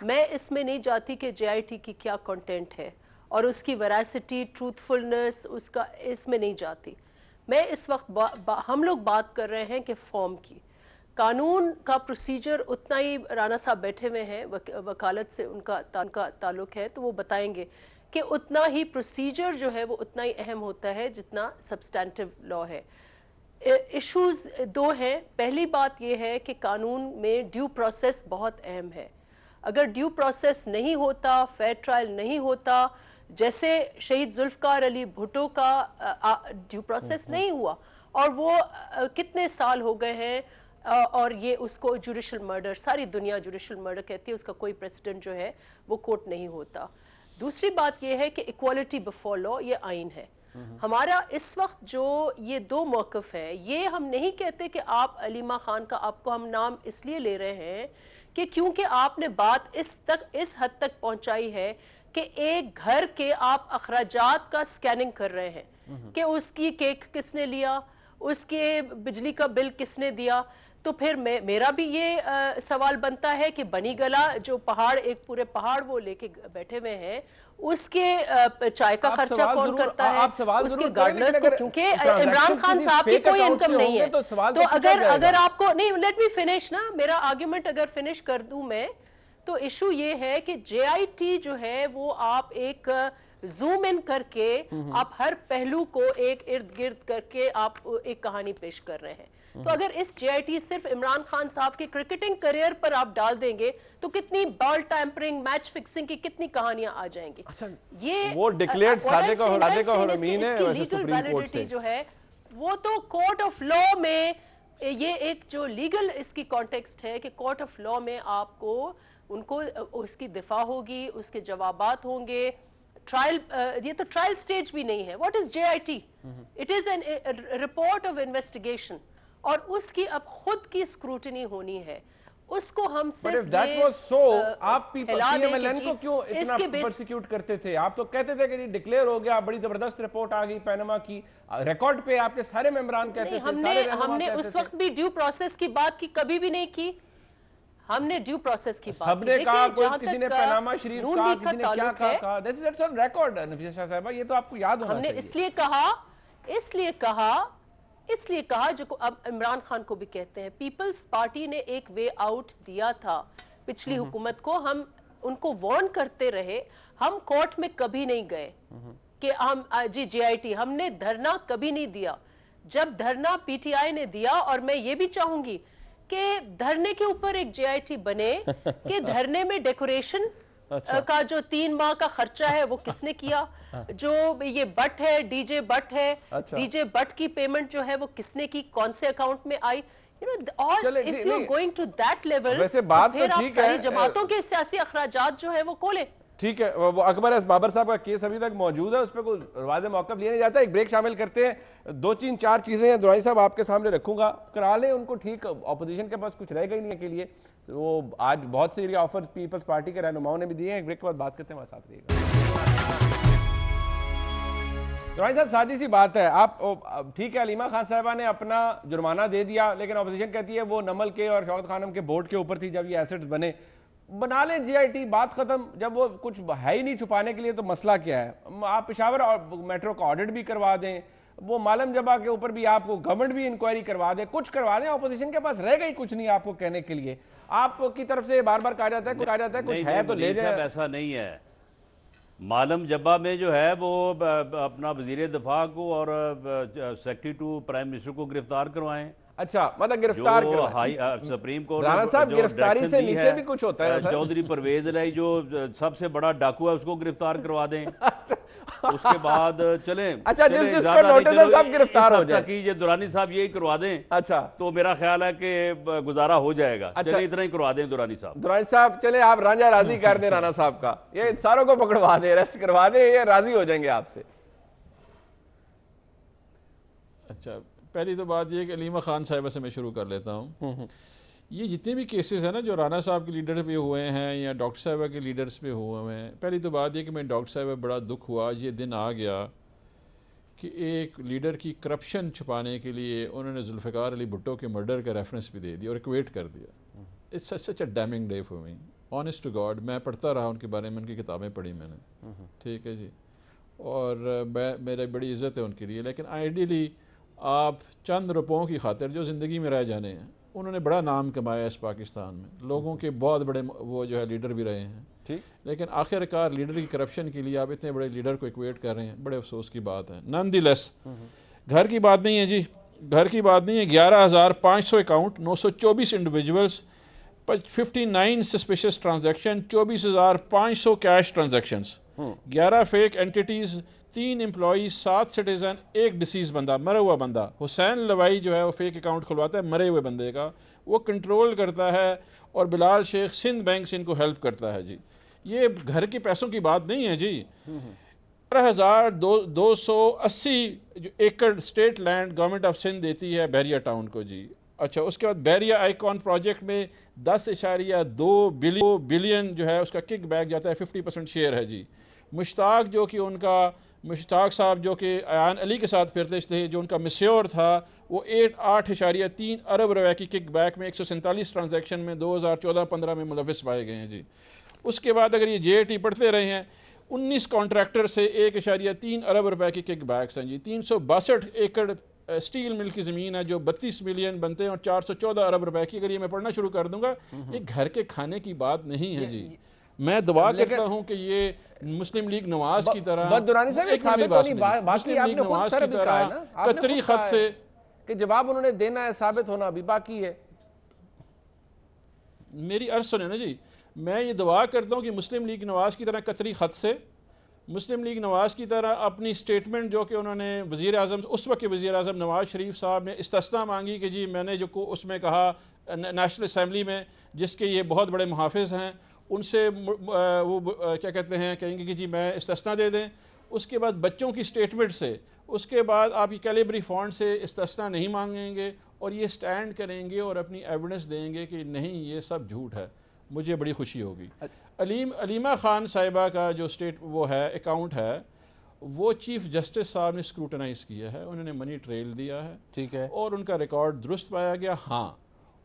S5: میں اس میں نہیں جاتی کہ جے آئی ٹی کی کیا کنٹینٹ ہے اور اس کی ویراسٹی, ٹروتھفلنس, اس کا اس میں نہیں جاتی. میں اس وقت ہم لوگ بات کر رہے ہیں کہ فارم کی, قانون کا پروسیجر اتنا ہی, رانا صاحب بیٹھے ہوئے ہیں, وکالت سے ان کا تعلق ہے تو وہ بتائیں گے کہ اتنا ہی پروسیجر جو ہے وہ اتنا ہی اہم ہوتا ہے جتنا سبسٹینٹیو لا ہے. ایشوز 2 ہیں. پہلی بات یہ ہے کہ قانون میں ڈیو پروسیس بہت اہم ہے. اگر ڈیو پروسیس نہیں ہوتا, فیئر ٹرائل نہیں ہوتا, جیسے شہید ذوالفقار علی بھٹو کا ڈیو پروسیس نہیں ہوا اور وہ کتنے سال ہو گئے ہیں, اور یہ اس کو جوڈیشل مرڈر, ساری دنیا جوڈیشل مرڈر کہتی ہے, اس کا کوئی پریسیڈنٹ جو ہے وہ کوٹ نہیں ہوتا. دوسری بات یہ ہے کہ ایکوالٹی بفور لا یہ آئین ہے. ہمارا اس وقت جو یہ 2 موقف ہے, یہ ہم نہیں کہتے کہ آپ علیمہ خان کا, آپ کو ہم نام اس لیے لے رہے ہیں کہ کیونکہ آپ نے بات اس حد تک پہنچائی ہے کہ ایک گھر کے آپ اخراجات کا سکیننگ کر رہے ہیں کہ اس کی کیک کس نے لیا, اس کے بجلی کا بل کس نے دیا. تو پھر میرا بھی یہ سوال بنتا ہے کہ بنی گلا جو پہاڑ, ایک پورے پہاڑ وہ لے کے بیٹھے ہوئے ہیں, اس کے چائے کا خرچہ کون کرتا ہے, اس کے گارڈنرز کو, کیونکہ عمران خان صاحب کی کوئی انکم نہیں ہے. تو اگر آپ کو نہیں, لیٹ می فنش نا, میرا آرگیومنٹ اگر فنش کر دوں میں, تو ایشو یہ ہے کہ جے آئی ٹی جو ہے وہ آپ ایک زوم ان کر کے آپ ہر پہلو کو ایک ارد گرد کر کے آپ ایک کہانی پیش کر رہے ہیں. تو اگر اس جے آئی ٹی صرف عمران خان صاحب کے کرکٹنگ کریئر پر آپ ڈال دیں گے تو کتنی بال ٹیمپرنگ, میچ فکسنگ کی کتنی کہانیاں آ جائیں گی.
S2: یہ وہ ڈکلیئرڈ صادق اور حرامین ہے,
S5: لیگل ویلیڈیٹی جو ہے وہ تو کورٹ آف لا میں یہ ایک جو لیگل اس کی کانٹیکسٹ ہے کہ کورٹ آف لا میں آپ کو ان کو اس کی دفاع ہوگی, اس کے جوابات ہوں گے. ٹرائل, یہ تو ٹرائل سٹیج بھی نہیں ہے. What is JIT؟ It is an report of investigation, اور اس کی اب خود کی اسکروٹنی ہونی ہے. اس کو ہم صرف
S2: آپ PMLN کو کیوں اتنا پرسیکیوٹ کرتے تھے؟ آپ تو کہتے تھے کہ یہ ڈکلیئر ہو گیا, بڑی زبردست رپورٹ آ گئی پینما کی, ریکارڈ پہ آپ کے سارے ممبران کہتے تھے.
S5: ہم نے اس وقت بھی ڈیو پروسیس کی بات کی, کبھی بھی نہیں کی. ہم نے ڈیو پروسیس کی بات کی.
S2: سب نے کہا, کسی نے پینما شریف کہا, کسی نے کیا کہا. This is on record, Nafisa شاہ صاحبہ, یہ تو آپ کو یاد ہونا چاہیے.
S5: ہم نے اس لیے کہا جو اب عمران خان کو بھی کہتے ہیں, پیپلز پارٹی نے ایک وے آؤٹ دیا تھا پچھلی حکومت کو, ہم ان کو وارن کرتے رہے. ہم کورٹ میں کبھی نہیں گئے کہ ہم JIT, ہم نے دھرنا کبھی نہیں دیا. جب دھرنا PTI نے دیا, اور میں یہ بھی چاہوں گی کہ دھرنے کے اوپر ایک JIT بنے کہ دھرنے میں ڈیکوریشن کا جو 3 ماہ کا خرچہ ہے وہ کس نے کیا, جو یہ بٹ ہے, DJ بٹ ہے, DJ بٹ کی پیمنٹ جو ہے وہ کس نے کی, کون سے اکاؤنٹ میں آئی. اور if you're going to that level, پھر آپ ساری جماعتوں کے سیاسی اخراجات جو ہے وہ کھولیں.
S2: ٹھیک ہے, وہ اکبر بابر صاحب کا کیس ابھی تک موجود ہے, اس پہ کوئی واضح موقف لیا نہیں جاتا. ایک بریک شامل کرتے ہیں. 2-3-4 چیزیں ہیں درانی صاحب آپ کے سامنے رکھوں گا, کرا لیں ان کو ٹھیک. اپوزیشن کے پاس کچھ رہ گئی نہیں کے لیے, وہ آج بہت سی آفر پیپلز پارٹی کے رہنماؤں نے بھی دیے ہیں. ایک بریک کے بعد بات کرتے ہیں, ہمارے ساتھ رہیے گا. درانی صاحب سادی سی بات ہے, آپ ٹھیک ہے علیمہ خان صاحبہ نے اپنا جرمانہ دے دیا, لیکن اپوزیشن کہتی ہے وہ نمل کے اور شوکت خانم کے بورڈ کے اوپر تھی جب یہ ایسٹس بنے. بنا لیں JIT, بات ختم. جب وہ کچھ ہے ہی نہیں چھپانے کے لیے تو مسئلہ کیا ہے؟ آپ پشاور میٹرو کا آڈٹ بھی کروا دیں, وہ مالم جبا کے اوپر بھی آپ کو گورنمنٹ بھی انکوائری کروا دے, کچھ کروا دیں. اپوزیشن کے پاس رہ گئی کچھ نہیں آپ کو کہنے کے لیے. آپ کی طرف سے بار بار کہا جاتا ہے کچھ ہے تو لے جائیں.
S4: ایسا نہیں ہے. مالم جبا میں جو ہے وہ اپنا وزیر دفاع کو اور سیکرٹری ٹو پرائم منسٹر کو گرفتار کروائیں.
S2: اچھا, مطلب گرفتار
S4: سپریم کورٹ
S2: رانا صاحب گرفتاری سے نیچے بھی کچھ ہوتا ہے.
S4: چودھری پرویز الہی جو سب سے بڑا ڈاکو ہے اس کو گرفتار کروا دیں. اس کے بعد چلیں,
S2: اچھا جس کا نوٹس ہے سب گرفتار ہو جائیں.
S4: یہ درانی صاحب یہی کروا دیں,
S2: اچھا
S4: تو میرا خیال ہے کہ گزارا ہو جائے گا. چلیں اتنا ہی کروا دیں درانی صاحب.
S2: درانی صاحب چلیں آپ رانجھا راضی کر دیں رانا صاحب کا, یہ ساروں کو پکڑوا دیں, اریسٹ کروا دیں, یہ راضی ہو جائیں گے آپ سے.
S3: اچھا, پہلی تو بات یہ کہ علیمہ خان صاحبہ سے میں شروع کر لیتا ہوں. یہ جتنے بھی کیسز ہیں نا جو رانا صاحب کے لیڈر پہ ہوئے ہیں یا ڈاکٹر صاحبہ کے لیڈرز پہ ہوئے ہیں, پہلی تو بات یہ کہ میں ڈاکٹر صاحبہ بڑا دکھ ہوا, یہ دن آ گیا کہ ایک لیڈر کی کرپشن چھپانے کے لیے انہوں نے ذوالفقار علی بھٹو کے مرڈر کا ریفرنس بھی دے دیا اور ایکویٹ کر دیا. It's such a damning day for me, honest to God. میں پڑھتا رہا ان کے بارے میں, ان کی کتابیں پڑھی میں نے, ٹھیک ہے جی, اور میرے بڑی عزت ہے ان کے لیے. لیکن آئیڈیلی آپ چند روپوں کی خاطر جو زندگی میں رہ جانے ہیں, انہوں نے بڑا نام کمایا اس پاکستان میں, لوگوں کے بہت بڑے وہ جو ہے لیڈر بھی رہے ہیں, لیکن آخر کار لیڈر کی کرپشن کے لیے آپ اتنے بڑے لیڈر کو ایکویٹ کر رہے ہیں, بڑے افسوس کی بات ہے. نان دی لیس گھر کی بات نہیں ہے جی, گھر کی بات نہیں ہے. 11,500 account, 924 individuals, 59 suspicious transaction, 24,500 cash transactions, 11 fake entities, 3 employee, 7 citizen, 1 deceased بندہ, مرا ہوا بندہ. حسین لوائی جو ہے وہ فیک اکاؤنٹ کھلواتا ہے مرے ہوئے بندے کا, وہ کنٹرول کرتا ہے, اور بلال شیخ سندھ بینک سے ان کو ہیلپ کرتا ہے. جی یہ گھر کے پیسوں کی بات نہیں ہے جی. 1280 acre state land government of Sindh دیتی ہے بحریہ ٹاؤن کو جی. اچھا, اس کے بعد بحریہ آئیکن پروجیکٹ میں 10.2 بلین جو ہے اس کا کک بیک جاتا ہے, 50% شیئر ہے جی. مشتاق جو کہ ان کا مشتاق صاحب جو کہ ایان علی کے ساتھ پھرتے تھے, جو ان کا مسیور تھا, وہ 8.3 ارب روپے کی کک بیک میں 147 ٹرانزیکشن میں 2014-15 میں ملوث پائے گئے ہیں جی. اس کے بعد اگر یہ JIT پڑھتے رہے ہیں, 19 کانٹریکٹر سے 1.3 ارب روپے کی کک بیکس ہیں جی. 362 ایکڑ اسٹیل مل کی زمین ہے جو 32 ملین بنتے ہیں اور 414 ارب روپے کی. اگر یہ میں پڑھنا شروع کر دوں گا, یہ گھر کے کھانے کی بات نہیں ہے جی. میں دعا کرتا ہوں کہ یہ مسلم لیگ نواز کی طرح مسلم لیگ نواز کی طرح قطری خط سے
S2: کہ جواب انہوں نے دینا ہے, ثابت ہونا ابھی باقی ہے.
S3: میری عرض سنیں نا جی, میں یہ دعا کرتا ہوں کہ مسلم لیگ نواز کی طرح قطری خط سے مسلم لیگ نواز کی طرح اپنی سٹیٹمنٹ جو کہ انہوں نے وزیر اعظم اس وقت کے وزیر اعظم نواز شریف صاحب نے استثناء مانگی کہ جی میں نے جو اس میں کہا نیشنل اسمبلی میں جس کے یہ بہت بڑے محافظ ہیں ان سے وہ کیا کہتے ہیں کہیں گے کہ جی میں استثناء دے دیں، اس کے بعد بچوں کی سٹیٹمنٹ سے، اس کے بعد آپ یہ کیلیبری فنڈ سے استثناء نہیں مانگیں گے اور یہ سٹینڈ کریں گے اور اپنی ایویڈنس دیں گے کہ نہیں یہ سب جھوٹ ہے، مجھے بڑی خوشی ہوگی۔ علیمہ خان صاحبہ کا جو وہ ہے اکاؤنٹ ہے وہ چیف جسٹس صاحب نے سکروٹنائز کیا ہے، انہوں نے منی ٹریل دیا ہے،
S2: ٹھیک ہے،
S3: اور ان کا ریکارڈ درست پایا گیا۔ ہاں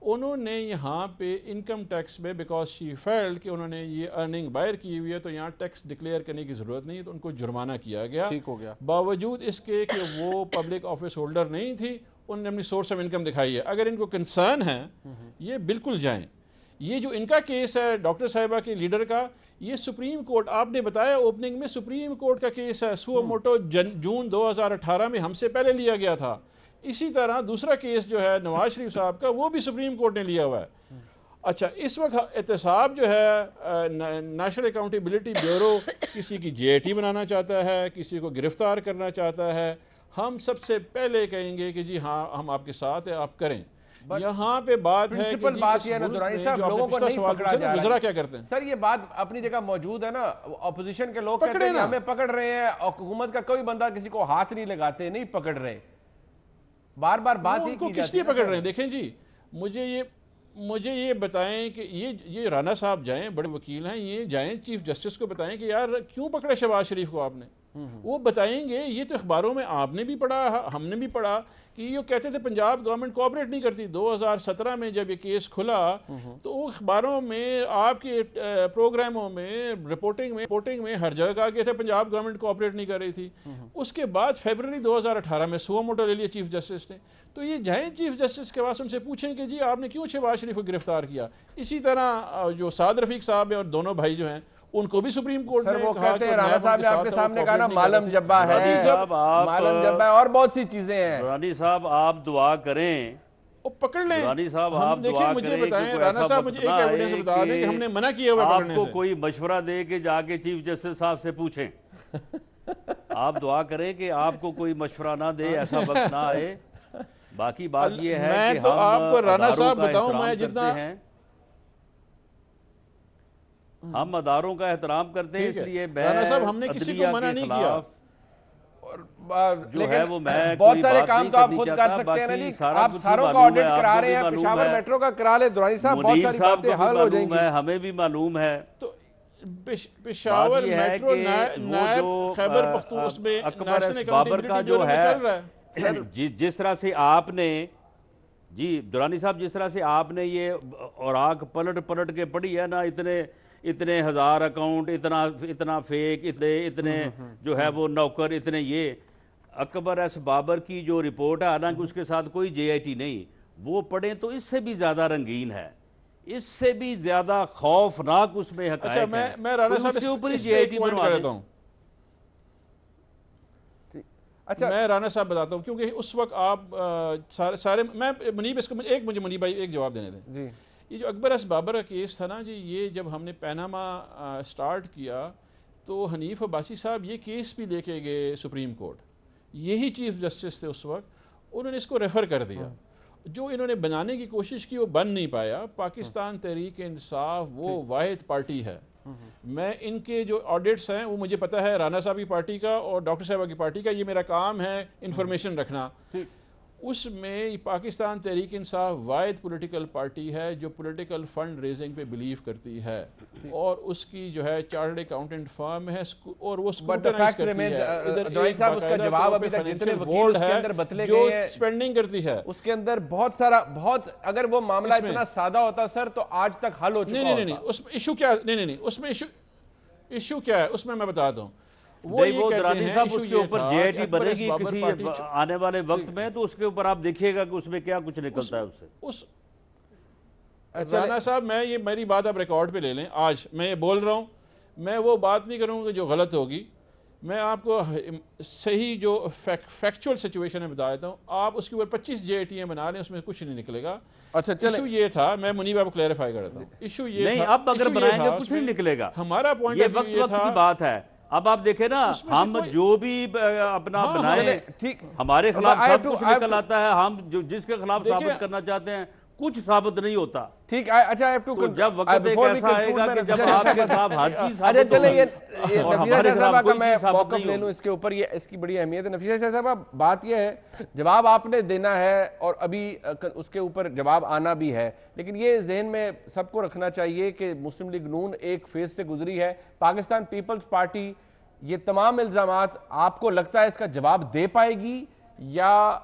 S3: انہوں نے یہاں پہ انکم ٹیکس میں بیکاز شی فیلڈ کہ انہوں نے یہ ارننگ باہر کی ہوئی ہے تو یہاں ٹیکس ڈکلیئر کرنے کی ضرورت نہیں ہے، تو ان کو جرمانہ کیا گیا،
S2: ٹھیک ہو گیا،
S3: باوجود اس کے کہ وہ پبلک آفس ہولڈر نہیں تھی، انہوں نے اپنی سورس آف انکم دکھائی ہے۔ اگر ان کو کنسرن ہے یہ بالکل جائیں۔ یہ جو ان کا کیس ہے ڈاکٹر صاحبہ کے لیڈر کا، یہ سپریم کورٹ، آپ نے بتایا اوپننگ میں، سپریم کورٹ کا کیس ہے، سو موٹو جون 2018 میں ہم سے پہلے لیا گیا تھا۔ اسی طرح دوسرا کیس جو ہے نواز شریف صاحب کا وہ بھی سپریم کورٹ نے لیا ہوا ہے۔ اچھا اس وقت احتساب جو ہے نیشنل اکاؤنٹیبلٹی بیورو کسی کی JIT بنانا چاہتا ہے، کسی کو گرفتار کرنا چاہتا ہے، ہم سب سے پہلے کہیں گے کہ جی ہاں ہم آپ کے ساتھ ہیں، آپ کریں۔ یہاں پہ بات ہے کہ
S2: بات یہ ہے نا درانی صاحب لوگوں کو نہیں پکڑا جا رہا ہے،
S3: وزراء کیا کرتے ہیں
S2: سر؟ یہ بات اپنی جگہ موجود ہے نا، اپوزیشن کے لوگ کہتے ہیں کہ ہمیں پکڑ رہے ہیں اور حکومت کا کوئی بندہ کسی کو ہاتھ نہیں لگاتے، نہیں پکڑ رہے، بار بار بات ہی کی جاتی ہے۔
S3: کس لیے پکڑ رہے ہیں؟ دیکھیں جی مجھے یہ بتائیں کہ یہ رانا صاحب جائیں، بڑے وکیل ہیں، یہ جائیں چیف جسٹس کو بتائیں کہ یار کیوں پکڑا شہباز شریف کو آپ نے، وہ بتائیں گے۔ یہ تو اخباروں میں آپ نے بھی پڑھا، ہم نے بھی پڑھا کہ یہ کہتے تھے پنجاب گورنمنٹ کوآپریٹ نہیں کرتی۔ 2017 میں جب یہ کیس کھلا تو وہ اخباروں میں، آپ کے پروگراموں میں، رپورٹنگ میں ہر جگہ کہا گیا تھا پنجاب گورنمنٹ کوآپریٹ نہیں کر رہی تھی۔ اس کے بعد فیبرری 2018 میں سو موٹو لے لیا چیف جسٹس نے۔ تو یہ جائیں چیف جسٹس کے پاس، ان سے پوچھیں کہ جی آپ نے کیوں شہباز شریف کو گرفتار کیا۔ اسی طرح جو سعد رفیق صاحب ہیں اور دونوں بھائی جو ہیں ان کو بھی سپریم کورٹ نے کہا کہ
S2: رانا صاحب نے آپ کے سامنے کہا نا مالم جبہ ہے، مالم جبہ ہے، اور بہت سی چیزیں ہیں۔
S4: رانی صاحب آپ دعا کریں،
S3: پکڑ لیں۔
S4: رانی صاحب آپ دعا
S3: مجھے
S4: کریں
S3: بتائیں، رانا صاحب مجھے ایک ایویڈنس بتا دیں کہ ہم نے منع کیا ہوا پکڑنے سے۔
S4: آپ کو کوئی مشورہ دے کہ جا کے چیف جسٹس صاحب سے پوچھیں۔ آپ دعا کریں کہ آپ کو کوئی مشورہ نہ دے، ایسا وقت نہ آئے۔ باقی بات یہ ہے کہ
S3: ہم آپ کو رانا صاحب
S4: اداروں کا
S3: بتاؤں میں
S4: احترام کرتے ہیں، ہم اداروں کا احترام کرتے ہیں، اس لیے
S3: رانا صاحب ہم نے کسی کو منع نہیں کیا،
S4: جو ہے وہ میں
S2: بہت سارے کام تو آپ خود کر سکتے ہیں نا جی، آپ ساروں کا آڈٹ کرا رہے ہیں، پشاور میٹرو کا کرا لے درانی صاحب، بہت ساری باتیں حل ہو جائیں گی۔
S4: ہمیں بھی معلوم ہے
S3: تو پشاور میٹرو نائب خیبر پختونخوا میں نیشنل اکاؤنٹیبلٹی بیورو میں چل رہا ہے۔
S4: جس طرح سے آپ نے، جی درانی صاحب، جس طرح سے آپ نے یہ اوراق پلٹ کے پڑھی ہے نا، اتنے ہزار اکاؤنٹ، اتنا فیک، اتنے جو ہے وہ نوکر، اتنے یہ اکبر ایس بابر کی جو رپورٹ ہے، حالانکہ اس کے ساتھ کوئی JIT نہیں، وہ پڑھیں تو اس سے بھی زیادہ رنگین ہے، اس سے بھی زیادہ خوفناک اس میں حقائق ہیں۔
S3: اچھا میں رانا صاحب اس پہ ایک پوائنٹ کر دیتا ہوں۔ اچھا میں رانا صاحب بتاتا ہوں، کیونکہ اس وقت آپ سارے میں منیب اس کو ایک مجھے منیب بھائی ایک جواب دینے دیں۔ یہ جو اکبر ایس بابر کا کیس تھا نا جی، یہ جب ہم نے پیناما سٹارٹ کیا تو حنیف عباسی صاحب یہ کیس بھی لے کے گئے سپریم کورٹ، یہی چیف جسٹس تھے اس وقت، انہوں نے اس کو ریفر کر دیا۔ جو انہوں نے بنانے کی کوشش کی وہ بن نہیں پایا۔ پاکستان تحریک انصاف وہ واحد پارٹی ہے، میں ان کے جو آڈٹس ہیں وہ مجھے پتہ ہے، رانا صاحب کی پارٹی کا اور ڈاکٹر صاحبہ کی پارٹی کا، یہ میرا کام ہے انفارمیشن رکھنا۔ اس میں پاکستان تحریک انصاف واحد پولیٹیکل پارٹی ہے جو پولیٹیکل فنڈ ریزنگ پہ بلیو کرتی ہے، اور اس کی جو ہے چارٹرڈ اکاؤنٹنٹ فرم ہے اور وہ سکروٹنائز کرتی ہے۔ ادھر ایک
S2: جواب ابھی تک جتنے وکیل اس کے اندر بتلے گئے
S3: جو
S2: ہیں
S3: سپینڈنگ کرتی ہے،
S2: اس کے اندر بہت سارا، بہت اگر وہ معاملہ اتنا سادہ ہوتا سر تو آج تک حل ہو چکا ہوتا۔
S3: نہیں، اس میں ایشو کیا، نہیں، اس میں ایشو کیا ہے، اس میں بتاتا ہوں۔
S4: وہ درانی صاحب اس کے اوپر JIT بنے گی کسی آنے والے وقت میں، تو اس کے اوپر آپ دیکھیے گا کہ اس میں کیا کچھ نکلتا ہے اس سے۔
S3: رانا صاحب میں یہ میری بات آپ ریکارڈ پہ لے لیں، آج میں یہ بول رہا ہوں، میں وہ بات نہیں کروں گا جو غلط ہوگی، میں آپ کو صحیح جو فیکچول سچویشن ہے بتا دیتا ہوں، آپ اس کے اوپر 25 JIT بنا لیں، اس میں کچھ نہیں نکلے گا۔
S2: اچھا
S3: ایشو یہ تھا، میں منیب آپ کو کلیریفائی کر دیتا ہوں، ایشو یہ
S4: نہیں،
S3: تھا،
S4: اب اگر بنائیں گے کچھ نہیں نکلے گا۔
S3: ہمارا پوائنٹ
S4: یہ وقت کی بات ہے، اب آپ دیکھیں نا ہم جو بھی اپنا بنائیں
S2: ٹھیک
S4: ہمارے خلاف سب کچھ نکل آتا ہے، ہم جس کے خلاف ثابت کرنا چاہتے ہیں کچھ ثابت نہیں ہوتا.
S2: ٹھیک اچھا
S4: تو جب وقت ایک ایسا آئے گا کہ جب آپ کے خلاف ہر چیز ثابت ہوگی اور ہمارے خلاف کوئی چیز ثابت نہیں ہوگی.
S2: اس کے اوپر یہ اس کی بڑی اہمیت ہے. نفیسہ شاہ صاحب بات یہ ہے جواب آپ نے دینا ہے اور ابھی اس کے اوپر جواب آنا بھی ہے، لیکن یہ ذہن میں سب کو رکھنا چاہیے کہ مسلم لیگ نون ایک فیز سے گزری ہے. پاکستان پیپلز پارٹی یہ تمام الزامات آپ کو لگتا ہے اس کا جواب دے پائے گی یا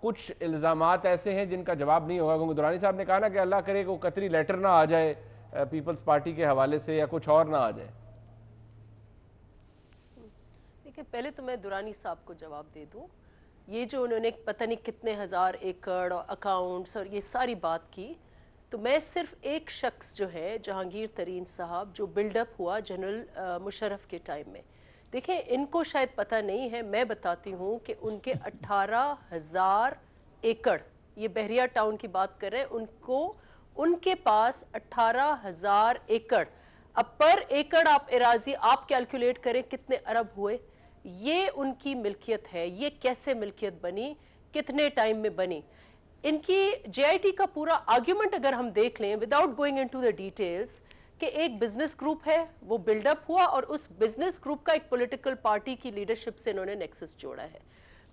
S2: کچھ الزامات ایسے ہیں جن کا جواب نہیں ہوگا؟ کیونکہ درانی صاحب نے کہا نا کہ اللہ کرے کہ وہ قطری لیٹر نہ آ جائے پیپلز پارٹی کے حوالے سے یا کچھ اور نہ آ جائے.
S5: دیکھیں پہلے تو میں درانی صاحب کو جواب دے دوں. یہ جو انہوں نے پتہ نہیں کتنے ہزار ایکڑ اور اکاؤنٹس اور یہ ساری بات کی، تو میں صرف ایک شخص جو ہے جہانگیر ترین صاحب جو بلڈ اپ ہوا جنرل مشرف کے ٹائم میں، دیکھیں ان کو شاید پتہ نہیں ہے، میں بتاتی ہوں کہ ان کے 18,000 ایکڑ، یہ بحریہ ٹاؤن کی بات کر رہے ہیں، ان کے پاس 18,000 ایکڑ. اب پر ایکڑ آپ اراضی آپ کیلکولیٹ کریں کتنے ارب ہوئے. یہ ان کی ملکیت ہے. یہ کیسے ملکیت بنی، کتنے ٹائم میں بنی. ان کی جے آئی ٹی کا پورا آرگیومنٹ اگر ہم دیکھ لیں without going into the details, کہ ایک بزنس گروپ ہے وہ بلڈ اپ ہوا اور اس بزنس گروپ کا ایک پولیٹیکل پارٹی کی لیڈرشپ سے انہوں نے نیکسس جوڑا ہے.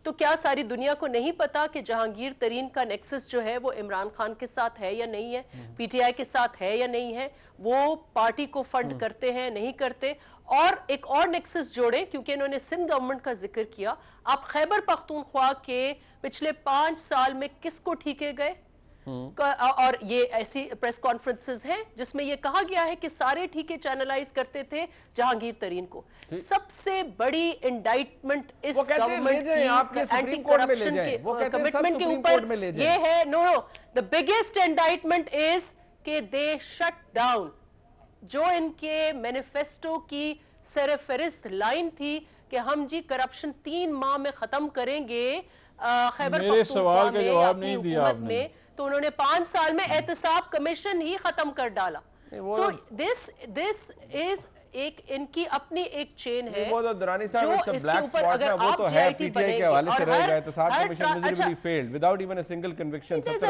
S5: تو کیا ساری دنیا کو نہیں پتا کہ جہانگیر ترین کا نیکسس جو ہے وہ عمران خان کے ساتھ ہے یا نہیں ہے، پی ٹی آئی کے ساتھ ہے یا نہیں ہے، وہ پارٹی کو فنڈ کرتے ہیں نہیں کرتے. اور ایک اور نیکسس جوڑیں کیونکہ انہوں نے سندھ گورنمنٹ کا ذکر کیا. آپ خیبر پختونخوا کے پچھلے 5 سال میں کس کو ٹھیکے گئے؟ اور یہ ایسی پریس کانفرنسز ہیں جس میں یہ کہا گیا ہے کہ سارے ٹھیکے چینلائز کرتے تھے جہانگیر ترین کو. سب سے بڑی انڈائٹمنٹ اس گورنمنٹ کی اینٹی کرپشن کے کمٹمنٹ کے اوپر یہ ہے. نو the biggest indictment is کہ they shut down جو ان کے مینیفیسٹو کی سر فہرست لائن تھی کہ ہم جی کرپشن 3 ماہ میں ختم کریں گے خیبر پختونخوا میں یا اپنی حکومت میں، تو انہوں نے 5 سال میں احتساب کمیشن ہی ختم کر ڈالا. تو this is ایک ان کی اپنی ایک چین ہے جو اس کے اوپر اگر آپ جے آئی ٹی بنیں گے اور there's a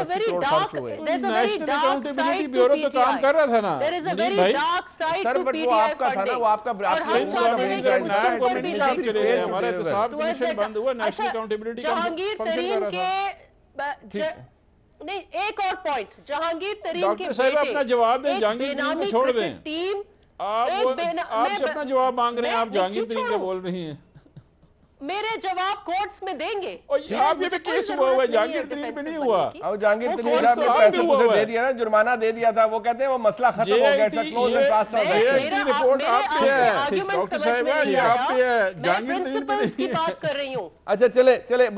S5: very dark side to PTI. There is a very dark side to PTI funding. اور ہم چاہتے ہیں کہ اس کے اوپر بھی
S3: ہمارا احتساب کمیشن بند ہوا، نیشنل اکاؤنٹیبلٹی
S5: جہانگیر ترین کے نہیں ایک اور پوائنٹ، جہانگیر ترین کے
S3: بیٹے اپنا جواب دیں، جہانگیر ترین کو چھوڑ دیں. آپ سے اپنا جواب مانگ رہے ہیں، آپ جہانگیر ترین کا بول رہی ہیں.
S5: میرے جواب کورٹس میں دیں گے.
S3: آپ یہ بھی کیس ہوا ہے، جہانگیر ترین پہ نہیں ہوا.
S2: اور جہانگیر ترین صاحب نے پیسے دے دیا نا، جرمانہ دے دیا تھا، وہ کہتے ہیں وہ مسئلہ ختم ہو گیا تھا، کلوز اینڈ پاس ہو گیا.
S5: میرا
S3: رپورٹ آپ پہ ہے،
S5: آرگیومنٹ سمجھ میں نہیں آیا، میں پرنسپلز کی بات کر رہی ہوں.
S2: اچھا چلے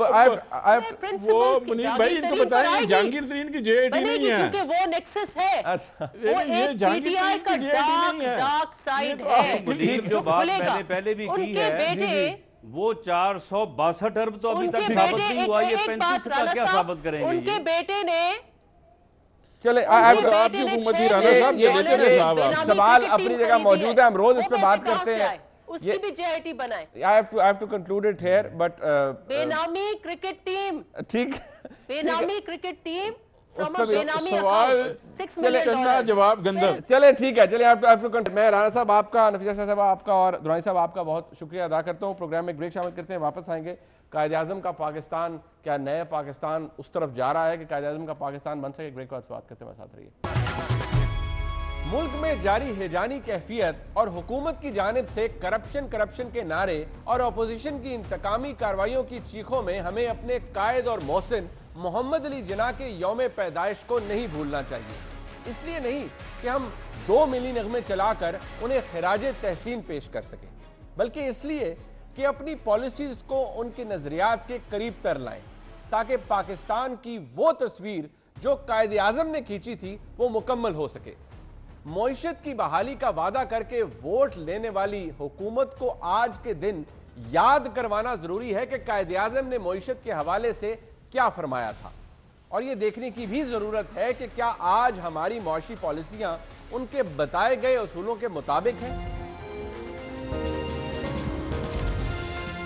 S3: وہ منیب بھائی ان کو بتائیں جہانگیر ترین کی جے آئی ٹی نہیں ہے
S5: کیونکہ وہ نیکسس ہے، وہ ایک پی ٹی آئی کا ڈارک سائڈ ہے جو کھلے گا. ان کے بیٹے
S4: وہ 462 ارب تو ابھی تک ثابت نہیں ہوا، یہ 35 کا کیا ثابت کریں گے؟
S5: ان کے بیٹے نے
S2: چلے
S3: آپ کی حکومت ہی رانا صاحب یہ دیتے ہیں صاحب.
S2: سوال اپنی جگہ موجود ہے، ہم روز اس پہ بات کرتے ہیں.
S5: اس کی بھی جے آئی ٹی بنائے.
S2: I have to conclude it here, but
S5: بے نامی کرکٹ ٹیم،
S2: ٹھیک
S5: بے نامی کرکٹ ٹیم
S3: سوال چلنا جواب گندر.
S2: چلے ٹھیک ہے، چلے میں رانا صاحب آپ کا، نفیسہ شاہ صاحب آپ کا اور درانی صاحب آپ کا بہت شکریہ ادا کرتا ہوں. پروگرام میں ایک بریک شامل کرتے ہیں، واپس آئیں گے. قائد اعظم کا پاکستان، کیا نئے پاکستان اس طرف جا رہا ہے کہ قائد اعظم کا پاکستان بن سکے؟ ایک بریک کے بعد بات کرتے ہیں، ساتھ رہیے. ملک میں جاری ہیجانی کیفیت اور حکومت کی جانب سے کرپشن کے نعرے اور اپوزیشن کی انتقامی کارروائیوں کی چیخوں میں ہمیں اپنے قائد اور محسن محمد علی جناح کے یوم پیدائش کو نہیں بھولنا چاہیے. اس لیے نہیں کہ ہم 2 ملی نغمے چلا کر انہیں خراج تحسین پیش کر سکیں، بلکہ اس لیے کہ اپنی پالیسیز کو ان کے نظریات کے قریب تر لائیں تاکہ پاکستان کی وہ تصویر جو قائد اعظم نے کھینچی تھی وہ مکمل ہو سکے. معیشت کی بحالی کا وعدہ کر کے ووٹ لینے والی حکومت کو آج کے دن یاد کروانا ضروری ہے کہ قائد اعظم نے معیشت کے حوالے سے کیا فرمایا تھا، اور یہ دیکھنے کی بھی ضرورت ہے کہ کیا آج ہماری معاشی پالیسیاں ان کے بتائے گئے اصولوں کے مطابق ہیں.